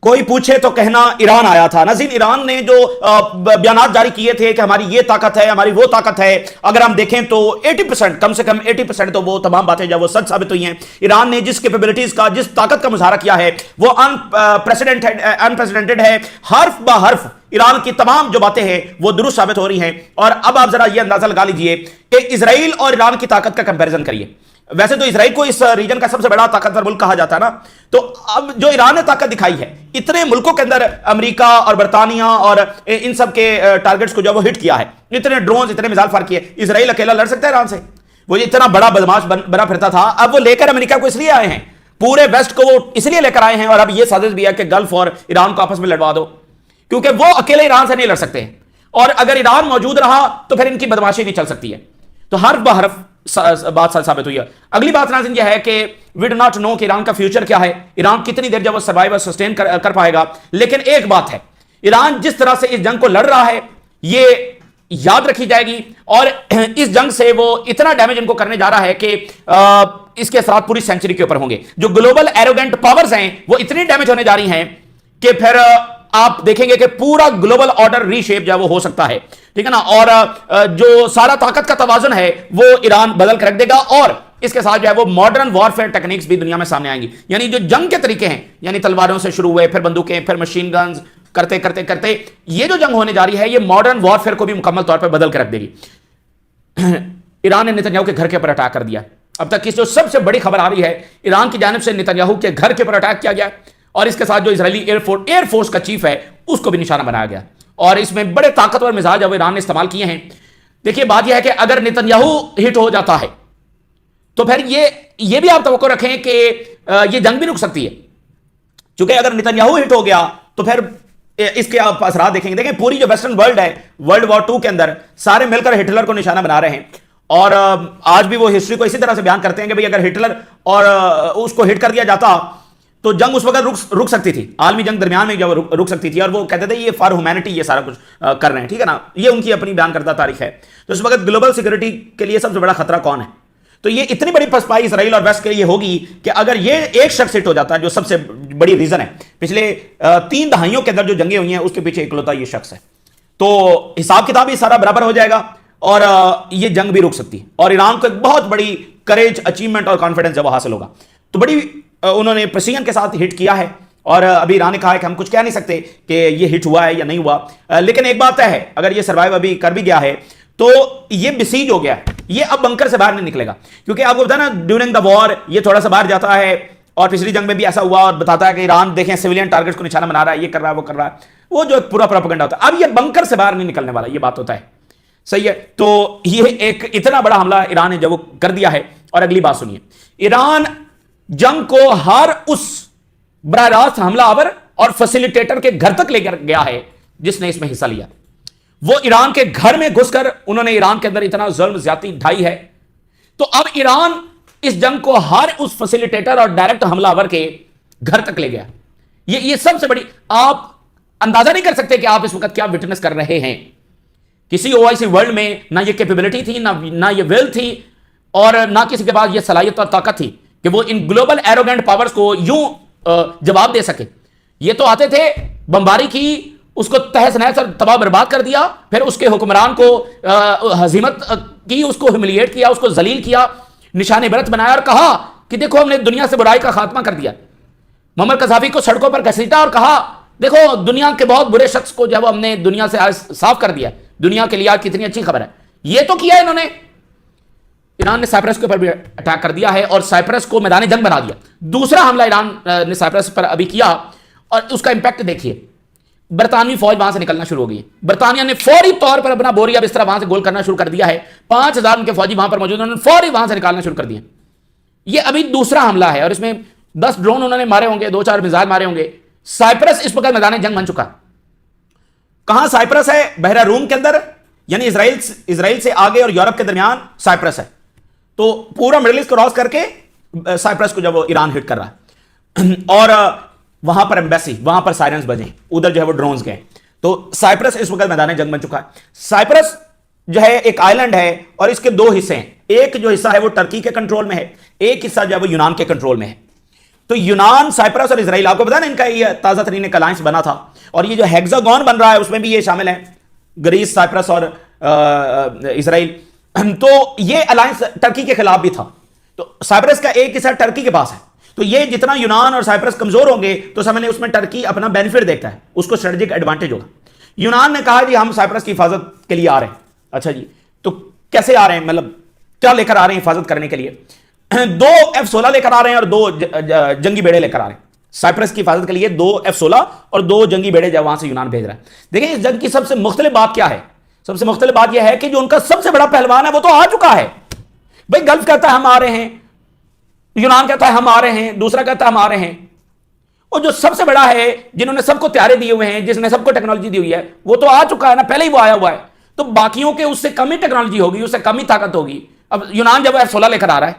कोई पूछे तो कहना ईरान आया था। नाज़रीन, ईरान ने जो बयान जारी किए थे कि हमारी ये ताकत है, हमारी वो ताकत है, अगर हम देखें तो 80%, कम से कम 80% तो वो तमाम बातें जब वो सच साबित हुई हैं। ईरान ने जिस कैपेबिलिटीज का, जिस ताकत का मुजाहरा किया है वो अनप्रेसिडेंटेड है। हर्फ ब हर्फ ईरान की तमाम जो बातें हैं वो दुरुस्त साबित हो रही हैं। और अब आप जरा ये अंदाजा लगा लीजिए कि इजराइल और ईरान की ताकत का कंपैरिजन करिए। वैसे तो इजराइल को इस रीजन का सबसे बड़ा ताकतवर मुल्क कहा जाता है ना, तो अब जो ईरान ने ताकत दिखाई है, इतने मुल्कों के अंदर अमेरिका और बरतानिया और इन सब के टारगेट्स को जो वो हिट किया है, इतने ड्रोन, इतने मिसाइल फायर किए, इजराइल अकेला लड़ सकता है ईरान से? वो इतना बड़ा बदमाश बना फिरता था, अब वो लेकर अमेरिका को इसलिए आए हैं, पूरे वेस्ट को वो इसलिए लेकर आए हैं, और अब ये साजिश भी है कि गल्फ और ईरान को आपस में लड़वा दो, क्योंकि वो अकेले ईरान से नहीं लड़ सकते, और अगर ईरान मौजूद रहा तो फिर इनकी बदमाशी नहीं चल सकती है। तो हर्फ ब हर्फ बात साबित हुई है। अगली बात नाज़रीन यह है कि वी डू नॉट नो कि ईरान का फ्यूचर क्या है, ईरान कितनी देर जब वो सर्वाइव और सस्टेन कर पाएगा। लेकिन एक बात है, ईरान जिस तरह से इस जंग को लड़ रहा है ये याद रखी जाएगी, और इस जंग से वो इतना डैमेज इनको करने जा रहा है कि इसके असरात पूरी सेंचुरी के ऊपर होंगे। जो ग्लोबल एरोगेंट पावर्स हैं वो इतनी डैमेज होने जा रही हैं कि फिर आप देखेंगे कि पूरा ग्लोबल ऑर्डर रीशेप जो है वो हो सकता है, ठीक है ना। और जो सारा ताकत का तवाजुन है वो ईरान बदल कर रख देगा, और इसके साथ जो है वो मॉडर्न वॉरफेयर टेक्निक्स भी दुनिया में सामने आएंगी। यानी जो जंग के तरीके हैं, यानी तलवारों से शुरू हुए, फिर बंदूकें, फिर मशीन गन्स, करते करते करते ये जो जंग होने जा रही है ये मॉडर्न वॉरफेयर को भी मुकम्मल तौर पर बदल कर रख देगी। ईरान ने नेतन्याहू के घर के ऊपर अटैक कर दिया। अब तक की जो सबसे बड़ी खबर आ रही है, ईरान की जानिब से नेतन्याहू के घर के ऊपर अटैक किया गया, और इसके साथ जो इजरायली एयरफोर्स का चीफ है उसको भी निशाना बनाया गया, और इसमें बड़े ताकतवर मिजाज अब ईरान ने इस्तेमाल किए हैं। देखिए बात यह है कि अगर नेतन्याहू हिट हो जाता है तो फिर ये भी आप तवक्को रखें कि ये जंग भी रुक सकती है, क्योंकि अगर नेतन्याहू हिट हो गया तो फिर इसके आप असरात देखेंगे। देखें पूरी जो वेस्टर्न वर्ल्ड है, वर्ल्ड वॉर 2 के अंदर सारे मिलकर हिटलर को निशाना बना रहे हैं, और आज भी वो हिस्ट्री को इसी तरह से बयान करते हैं कि भाई अगर हिटलर और उसको हिट कर दिया जाता तो जंग उस वक्त रुक सकती थी, आलमी जंग दरमियान में जब रुक सकती थी, और वो कहते थे ये फॉर ह्यूमैनिटी ये सारा कुछ कर रहे हैं, ठीक है ना। ये उनकी अपनी बयान करता तारीख है। तो इस वक्त ग्लोबल सिक्योरिटी के लिए सबसे बड़ा खतरा कौन है? तो ये इतनी बड़ी पसपाई इसराइल और वेस्ट के लिए होगी कि अगर ये एक शख्स हिट हो जाता है, जो सबसे बड़ी रीजन है पिछले 3 दहाइयों के अंदर जो जंगें हुई हैं उसके पीछे इकलौता ये शख्स है, तो हिसाब किताब ही सारा बराबर हो जाएगा, और ये जंग भी रुक सकती है, और ईरान को एक बहुत बड़ी करेज, अचीवमेंट और कॉन्फिडेंस जब हासिल होगा। तो बड़ी उन्होंने प्रेसिजन के साथ हिट किया है, और अभी ईरान ने कहा है कि हम कुछ कह नहीं सकते कि ये हिट हुआ है या नहीं हुआ, लेकिन एक बात है, अगर ये सर्वाइव अभी कर भी गया है तो ये बिसीज हो गया है, ये अब बंकर से बाहर नहीं निकलेगा। क्योंकि आपको पता है ना, ड्यूरिंग द वॉर ये थोड़ा सा बाहर जाता है, और पिछली जंग में भी ऐसा हुआ, और बताता है कि ईरान देखें सिविलियन टारगेट्स को निशाना बना रहा है, ये कर रहा है, वो कर रहा है, वो जो पूरा प्रोपेगेंडा होता है। अब ये बंकर से बाहर नहीं निकलने वाला, ये बात होता है, सही है। तो ये एक इतना बड़ा हमला ईरान ने जब वो कर दिया है। और अगली बात सुनिए, ईरान जंग को हर उस बराह रास्त हमलावर और फैसिलिटेटर के घर तक लेकर गया है जिसने इसमें हिस्सा लिया। वो ईरान के घर में घुसकर उन्होंने ईरान के अंदर इतना जुल्म ज्यादती ढाई है। तो अब ईरान इस जंग को हर उस फैसिलिटेटर और डायरेक्ट हमलावर के घर तक ले गया। ये सबसे बड़ी, आप अंदाजा नहीं कर सकते कि आप इस वक्त क्या विटनेस कर रहे हैं। किसी ओआईसी वर्ल्ड में ना ये कैपेबिलिटी थी, ना ये विल थी, और ना किसी के पास ये सलाहियत और ताकत थी कि वो इन ग्लोबल एरोगेंट पावर्स को यूं जवाब दे सके। ये तो आते थे, बमबारी की, उसको तहस नहस और तबाह बर्बाद कर दिया, फिर उसके हुक्मरान को हजीमत की, उसको ह्यूमिलिएट किया, उसको जलील किया, निशाने बरत बनाया, और कहा कि देखो हमने दुनिया से बुराई का खात्मा कर दिया। मोहम्मद कज़ाफी को सड़कों पर घसीटा और कहा देखो दुनिया के बहुत बुरे शख्स को जब हमने दुनिया से आज साफ कर दिया, दुनिया के लिए आज कितनी अच्छी खबर है। ये तो किया इन्होंने। ईरान ने साइप्रस के ऊपर भी अटैक कर दिया है, और साइप्रस को मैदान जंग बना दिया। दूसरा हमला ईरान ने साइप्रस पर अभी किया, और उसका इंपैक्ट देखिए, बरतानवी फौज वहां से निकलना शुरू हो गई। बरतानिया ने फौरी तौर पर अपना बोरिया बिस्तरा वहां से गोल करना शुरू कर दिया है। 5000 उनके फौजी वहां पर मौजूद, उन्होंने फौरी वहां से निकालना शुरू कर दिया। ये अभी दूसरा हमला है, और इसमें 10 ड्रोन उन्होंने मारे होंगे, 2-4 मिसाइल मारे होंगे। साइप्रस इस वक्त मैदान जंग बन चुका। कहां साइप्रस है? बहरा रूम के अंदर, यानी इजराइल से आगे और यूरोप के दरमियान साइप्रस है। तो पूरा मिडिल ईस्ट क्रॉस करके साइप्रस को जब ईरान हिट कर रहा है, और वहां पर एम्बेसी, वहां पर सायरन्स बजे, उधर जो है वो ड्रोन्स गए। तो साइप्रस इस वक्त मैदान जंग बन चुका है। साइप्रस जो है एक आइलैंड है, और इसके 2 हिस्से हैं। एक जो हिस्सा है वो टर्की के कंट्रोल में है, एक हिस्सा जो है वो यूनान के कंट्रोल में है। तो यूनान, साइप्रस और इजराइल, आपको पता ना इनका ये ताजा तरीन एक अलायंस बना था, और ये जो हेक्सागोन बन रहा है उसमें भी ये शामिल है, ग्रीस, साइप्रस और इजराइल। तो ये अलायंस टर्की के खिलाफ भी था। तो साइप्रस का एक हिस्सा टर्की के पास है, तो ये जितना यूनान और साइप्रस कमजोर होंगे तो समझ लें उसमें टर्की अपना बेनिफिट देखता है, उसको स्ट्रेटेजिक एडवांटेज होगा। यूनान ने कहा जी हम साइप्रस की हिफाजत के लिए आ रहे हैं। अच्छा जी, तो कैसे आ रहे हैं, मतलब क्या लेकर आ रहे हैं हिफाजत करने के लिए? 2 F-16 लेकर आ रहे हैं और 2 जंगी बेड़े लेकर आ रहे हैं साइप्रस की हिफाजत के लिए। 2 F-16 और 2 जंगी बेड़े जब वहां से यूनान भेज रहा है। देखिए इस जंग की सबसे मुख्तलिफ बात क्या है? सबसे मुख्तलिफ बात यह है कि जो उनका सबसे बड़ा पहलवान है वो तो आ चुका है। भाई गल्फ कहता है हम आ रहे हैं, यूनान कहता है हम आ रहे हैं, दूसरा कहता है हम आ रहे हैं, और जो सबसे बड़ा है जिन्होंने सबको त्यारे दिए हुए हैं, जिसने सबको टेक्नोलॉजी दी हुई है, वो तो आ चुका है ना, पहले ही वो आया हुआ है। तो बाकियों के उससे कम ही टेक्नोलॉजी होगी, उससे कम ही ताकत होगी। अब यूनान जब F-16 लेकर आ रहा है,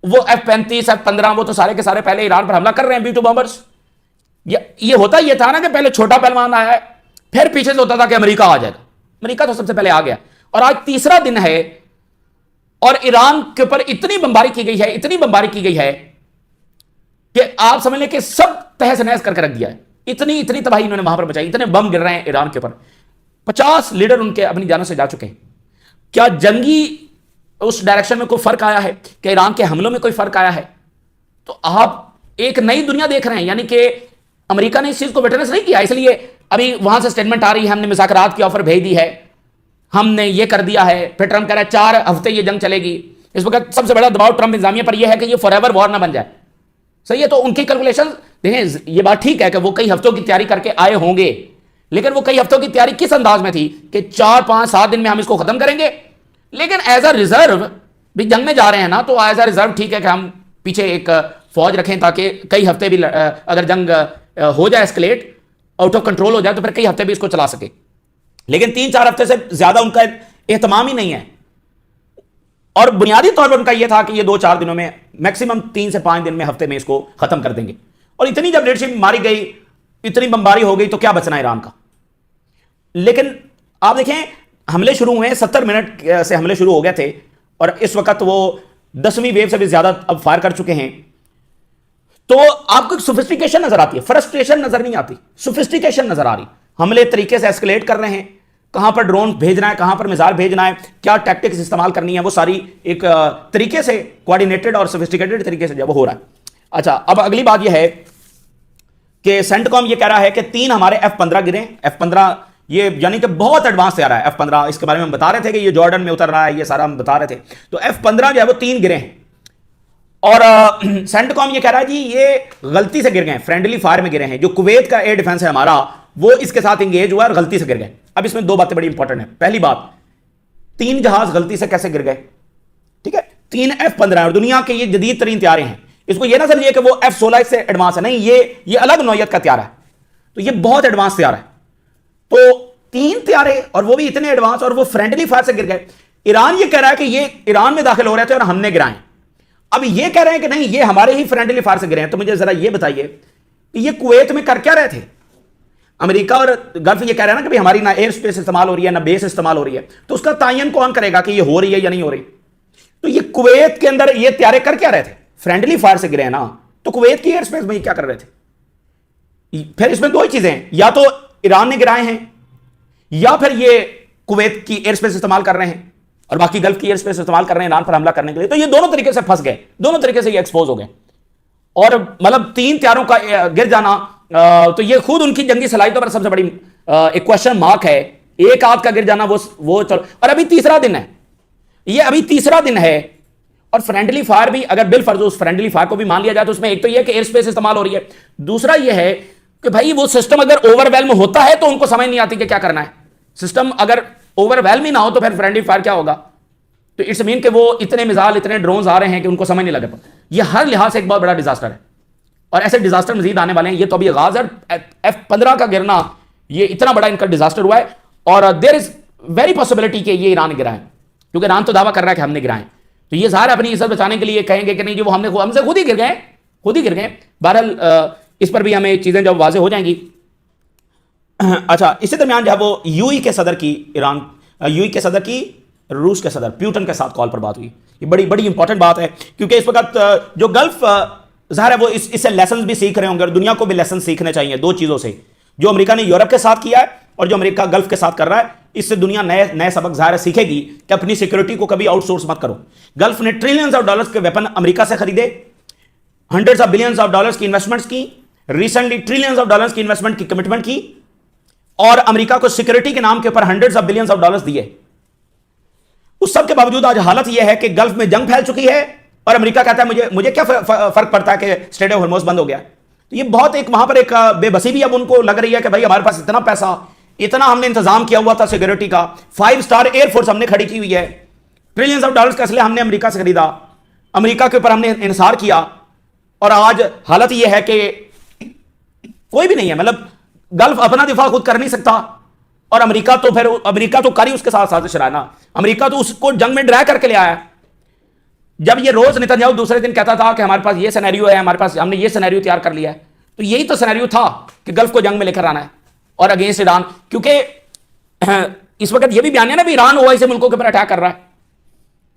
वो F-35 F-15 वो तो सारे के सारे पहले ईरान पर हमला कर रहे हैं, B-2 बॉम्बर्स। ये होता ये था ना कि पहले छोटा पहलवान आया है, फिर पीछे से होता था कि अमेरिका आ जाएगा। अमेरिका तो सबसे पहले आ गया, और आज तीसरा दिन है और ईरान के ऊपर इतनी बमबारी की गई है, इतनी बमबारी की गई है कि आप समझ लें कि सब तहस नहस करके रख दिया है। इतनी इतनी तबाही इन्होंने वहां पर बचाई, इतने बम गिर रहे हैं ईरान के ऊपर। 50 लीडर उनके अपनी जानों से जा चुके हैं। क्या जंगी उस डायरेक्शन में कोई फर्क आया है? क्या ईरान के हमलों में कोई फर्क आया है? तो आप एक नई दुनिया देख रहे हैं, यानी कि अमेरिका ने इस चीज को विटनेस नहीं किया, इसलिए अभी वहां से स्टेटमेंट आ रही है हमने मुज़ाकरात की ऑफर भेज दी है, हमने ये कर दिया है। फिर ट्रंप कह रहा है 4 हफ्ते ये जंग चलेगी। इस वक्त सबसे बड़ा दबाव ट्रंप इंतजामिया पर यह है कि ये फॉरएवर वॉर ना बन जाए। सही है, तो उनकी कैलकुलेशन देखें, ये बात ठीक है कि वो कई हफ्तों की तैयारी करके आए होंगे, लेकिन वो कई हफ्तों की तैयारी किस अंदाज में थी कि 4, 5, 7 दिन में हम इसको खत्म करेंगे। लेकिन एज अ रिजर्व भी जंग में जा रहे हैं ना, तो एज अ रिजर्व ठीक है कि हम पीछे एक फौज रखें ताकि कई हफ्ते भी अगर जंग हो जाए एस्केलेट, आउट ऑफ कंट्रोल हो जाए, तो फिर कई हफ्ते भी इसको चला सके। लेकिन 3-4 हफ्ते से ज्यादा उनका एहतमाम ही नहीं है। और बुनियादी तौर पर उनका यह था कि ये 2-4 दिनों में, मैक्सिमम 3 से 5 दिन में, हफ्ते में इसको खत्म कर देंगे। और इतनी जब लीडरशिप मारी गई, इतनी बमबारी हो गई, तो क्या बचना ईरान का? लेकिन आप देखें हमले शुरू हुए, 70 मिनट से हमले शुरू हो गए थे, और इस वक्त वो 10वीं वेव से भी ज्यादा अब फायर कर चुके हैं। तो आपको सोफिस्टिकेशन नजर आती है, फ्रस्ट्रेशन नजर नहीं आती, सोफिस्टिकेशन नजर आ रही। हमले तरीके से एस्केलेट कर रहे हैं, कहां पर ड्रोन भेजना है, कहां पर मिसाइल भेजना है, क्या टैक्टिक्स इस्तेमाल करनी है, वो सारी एक तरीके से कोऑर्डिनेटेड और सोफिस्टिकेटेड तरीके से जब हो रहा है। अच्छा, अब अगली बात यह है कि सेंटकॉम ये कह रहा है कि 3 हमारे F-15 गिरे। F-15 ये यानी कि बहुत एडवांस तैयार है F-15, इसके बारे में हम बता रहे थे कि ये जॉर्डन में उतर रहा है, ये सारा हम बता रहे थे। तो F-15 जो है वो 3 गिरे हैं, और सेंटकॉम ये कह रहा है जी ये गलती से गिर गए, फ्रेंडली फायर में गिरे हैं। जो कुवैत का एयर डिफेंस है हमारा, वो इसके साथ इंगेज हुआ और गलती से गिर गए। अब इसमें 2 बातें बड़ी इंपॉर्टेंट है। पहली बात, 3 जहाज गलती से कैसे गिर गए? ठीक है, 3 F-15 और दुनिया के ये जदीद तरीन त्यारे हैं। इसको ये ना समझिए कि वो F-16 से एडवांस है, नहीं, ये अलग नौयत का त्यारा है। तो ये बहुत एडवांस त्यारा है। तो 3 त्यारे, और वो भी इतने एडवांस, और वो फ्रेंडली फायर से गिर गए। ईरान ये कह रहा है कि ये ईरान में दाखिल हो रहे थे और हमने गिराए। अब ये कह रहे हैं कि नहीं, ये हमारे ही फ्रेंडली फायर से गिरे हैं। तो मुझे जरा ये बताइए कि ये कुवैत में कर क्या रहे थे? अमेरिका और गल्फ ये कह रहे हैं ना कि भाई हमारी ना एयर स्पेस इस्तेमाल हो रही है, ना बेस इस्तेमाल हो रही है, तो उसका तयन कौन करेगा कि ये हो रही है या नहीं हो रही? तो ये कुवैत के अंदर ये त्यारे कर क्या रहे थे? फ्रेंडली फायर से गिरे हैं ना, तो कुवैत की एयर स्पेस में ये क्या कर रहे थे? फिर इसमें 2 ही चीजें हैं, या तो ईरान ने गिराए हैं, या फिर ये कुवैत की एयर स्पेस इस्तेमाल कर रहे हैं और बाकी गल्फ की एयर स्पेस इस्तेमाल कर रहे हैं ईरान पर हमला करने के लिए। तो ये दोनों तरीके से फंस गए, दोनों तरीके से ये एक्सपोज हो गए। और मतलब 3 त्यारों का गिर जाना, तो ये खुद उनकी जंगी सलाहियतों पर सबसे बड़ी एक क्वेश्चन मार्क है। एक आध का गिर जाना वो चलो, और अभी तीसरा दिन है, ये अभी तीसरा दिन है। और फ्रेंडली फायर भी, अगर बिल फर्ज उस फ्रेंडली फायर को भी मान लिया जाए, तो उसमें एक तो यह कि एयर स्पेस इस्तेमाल हो रही है, दूसरा यह है कि भाई वो सिस्टम अगर ओवरवेल्म होता है तो उनको समझ नहीं आती कि क्या करना है। सिस्टम अगर ओवरवेल्म ही ना हो तो फिर फ्रेंडली फायर क्या होगा? तो इट्स मीन कि वो इतने मिसाइल, इतने ड्रोन्स आ रहे हैं कि उनको समझ नहीं लगे। ये हर लिहाज से एक बहुत बड़ा डिजास्टर है, और ऐसे डिजास्टर मजीद आने वाले हैं। ये तो अभी आगाज है, F-15 का गिरना ये इतना बड़ा इनका डिजास्टर हुआ है, और देयर इज वेरी पॉसिबिलिटी कि ये ईरान गिराए, क्योंकि ईरान तो दावा कर रहा है कि हमने गिराए। तो ये ज़ाहिर अपनी इज्जत बचाने के लिए कहेंगे कि नहीं जी वो हमसे खुद ही गिर गए, खुद ही गिर गए। बहरहाल इस पर भी हमें चीज़ें जब वाज़ेह हो जाएंगी। अच्छा, इसी दरमियान जब वो यूएई के सदर की यूएई के सदर की रूस के सदर प्यूटन के साथ कॉल पर बात हुई। ये बड़ी बड़ी इंपॉर्टेंट बात है, क्योंकि इस वक्त जो गल्फ ज़ाहिर है वो इससे लेसन भी सीख रहे होंगे और दुनिया को भी लेसन सीखने चाहिए दो चीज़ों से, जो अमेरिका ने यूरोप के साथ किया है और जो अमेरिका गल्फ के साथ कर रहा है। इससे दुनिया नए नए सबक ज़ाहिर है सीखेगी कि अपनी सिक्योरिटी को कभी आउटसोर्स मत करो। गल्फ ने ट्रिलियंस ऑफ डॉलर्स के वेपन अमेरिका से खरीदे, hundreds of billions of dollars की इन्वेस्टमेंट्स की, रिसेंटली ट्रिलियंस ऑफ डॉलर्स की इन्वेस्टमेंट की कमिटमेंट की, और अमेरिका को सिक्योरिटी के नाम के ऊपर hundreds of billions of dollars दिए। उस सब के बावजूद आज हालत यह है कि गल्फ में जंग फैल चुकी है और अमेरिका कहता है मुझे क्या फर्क पड़ता है कि स्ट्रेट ऑफ हॉर्मुज़ बंद हो गया। तो ये बहुत एक वहां पर एक बेबसी भी अब उनको लग रही है कि भाई हमारे पास इतना पैसा, इतना हमने इंतजाम किया हुआ था सिक्योरिटी का, 5 स्टार एयरफोर्स हमने खड़ी की हुई है, ट्रिलियंस ऑफ डॉलर्स का असले हमने अमेरिका से खरीदा, अमेरिका के ऊपर हमने इंसार किया, और आज हालत यह है कि कोई भी नहीं है। मतलब गल्फ अपना दिफा खुद कर नहीं सकता और अमेरिका तो कर ही उसके साथ साजिश रहा है ना। अमेरिका तो उसको जंग में ड्रा करके ले आया। जब ये रोज नेतन्याहू दूसरे दिन कहता था कि हमारे पास ये सिनेरियो है, हमारे पास हमने ये सिनेरियो तैयार कर लिया है, तो यही तो सिनेरियो था कि गल्फ को जंग में लेकर आना है और अगेंस्ट ईरान। क्योंकि इस वक्त ये भी बयान है ना भी ईरान ओआईसी मुल्कों के ऊपर अटैक कर रहा है,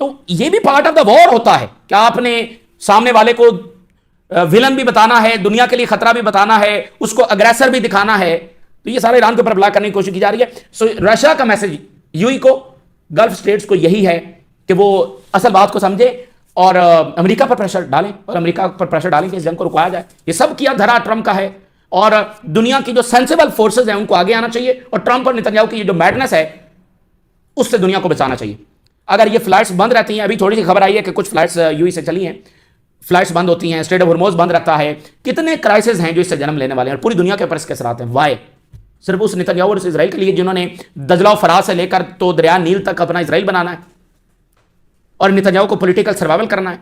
तो ये भी पार्ट ऑफ द वॉर होता है कि आपने सामने वाले को विलन भी बताना है, दुनिया के लिए खतरा भी बताना है, उसको अग्रेसर भी दिखाना है। तो ये सारा ईरान के ऊपर ब्लॉक करने की कोशिश की जा रही है। सो रशिया का मैसेज यूएई को, गल्फ स्टेट्स को यही है कि वो असल बात को समझे और अमेरिका पर प्रेशर डालें और अमेरिका पर प्रेशर डालें कि इस जंग को रुकवाया जाए। ये सब किया धरा ट्रंप का है और दुनिया की जो सेंसिबल फोर्सेज हैं उनको आगे आना चाहिए और ट्रंप और नेतन्याहू की जो मैडनेस है उससे दुनिया को बचाना चाहिए। अगर ये फ्लाइट्स बंद रहती हैं, अभी थोड़ी सी खबर आई है कि कुछ फ्लाइट्स यूएई से चली हैं, फ्लाइट्स बंद होती हैं, स्ट्रेट ऑफ हॉर्मुज़ बंद रहता है, कितने क्राइसिस हैं जो इससे जन्म लेने वाले हैं और पूरी दुनिया के ऊपर इसके असरात हैं। वाई? सिर्फ उस नेतन्याहू और उस इजराइल के लिए जिन्होंने दजला फराज से लेकर तो दरिया नील तक अपना इजराइल बनाना है और नेतन्याहू को पॉलिटिकल सर्वाइवल करना है।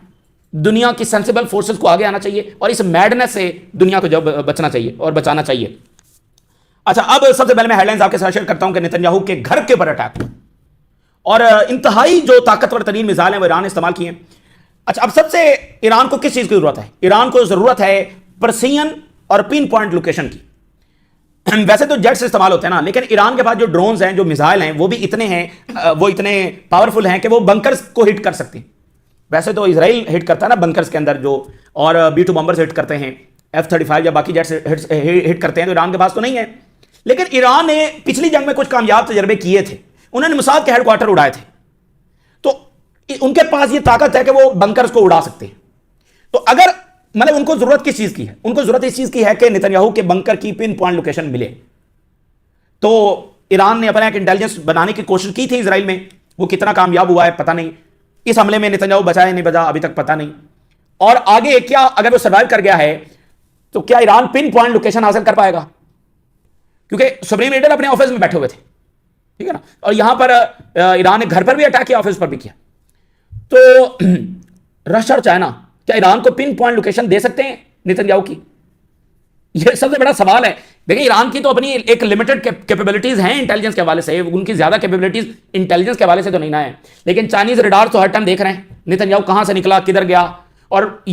दुनिया की सेंसिबल फोर्सेस को आगे आना चाहिए और इस मैडनेस से दुनिया को जब बचना चाहिए और बचाना चाहिए। अच्छा, अब सबसे पहले मैं हेडलाइंस आपके साथ शेयर करता हूं कि नेतन्याहू के घर के ऊपर अटैक हुआ और इंतहाई जो ताकतवर तरीन मिसाइल हैं वो ईरान ने इस्तेमाल किए। अच्छा, अब सबसे ईरान को किस चीज की जरूरत है? ईरान को जरूरत है प्रिसीजन और पिन पॉइंट लोकेशन की। वैसे तो जेट्स इस्तेमाल होते हैं ना, लेकिन ईरान के पास जो ड्रोन्स हैं, जो मिसाइल हैं, वो भी इतने हैं, वो इतने पावरफुल हैं कि वो बंकर्स को हिट कर सकते हैं। वैसे तो इजराइल हिट करता है ना बंकर्स के अंदर जो, और B-2 बॉम्बर्स हिट करते हैं, F-35 या बाकी जेट्स हिट करते हैं, तो ईरान के पास तो नहीं है। लेकिन ईरान ने पिछली जंग में कुछ कामयाब तजर्बे किए थे। उन्होंने मोसाद के हेडक्वार्टर उड़ाए थे, तो उनके पास ये ताकत है कि वो बंकर्स को उड़ा सकते हैं। तो अगर मतलब उनको जरूरत किस चीज की है? उनको जरूरत इस चीज की है कि नेतन्याहू के बंकर की पिन पॉइंट लोकेशन मिले। तो ईरान ने अपना एक इंटेलिजेंस बनाने की कोशिश की थी इजराइल में, वो कितना कामयाब हुआ है पता नहीं। इस हमले में नेतन्याहू बचा है नहीं बचा अभी तक पता नहीं। और आगे क्या, अगर वो सर्वाइव कर गया है तो क्या ईरान पिन पॉइंट लोकेशन हासिल कर पाएगा? क्योंकि सुप्रीम लीडर अपने ऑफिस में बैठे हुए थे, ठीक है ना, और यहां पर ईरान ने घर पर भी अटैक किया, ऑफिस पर भी किया। तो रशिया और चाइना क्या ईरान को पिन पॉइंट लोकेशन दे सकते हैं नेतन्याहू की? यह सबसे बड़ा सवाल है। देखिए, ईरान की तो अपनी एक लिमिटेड कैपेबिलिटीज हैं इंटेलिजेंस के हवाले से, उनकी ज्यादा कैपेबिलिटीज इंटेलिजेंस के हवाले से तो नहीं ना है। लेकिन चाइनीज रडार तो हर टाइम देख रहे हैं नेतन्याहू कहां से निकला, किधर गया। और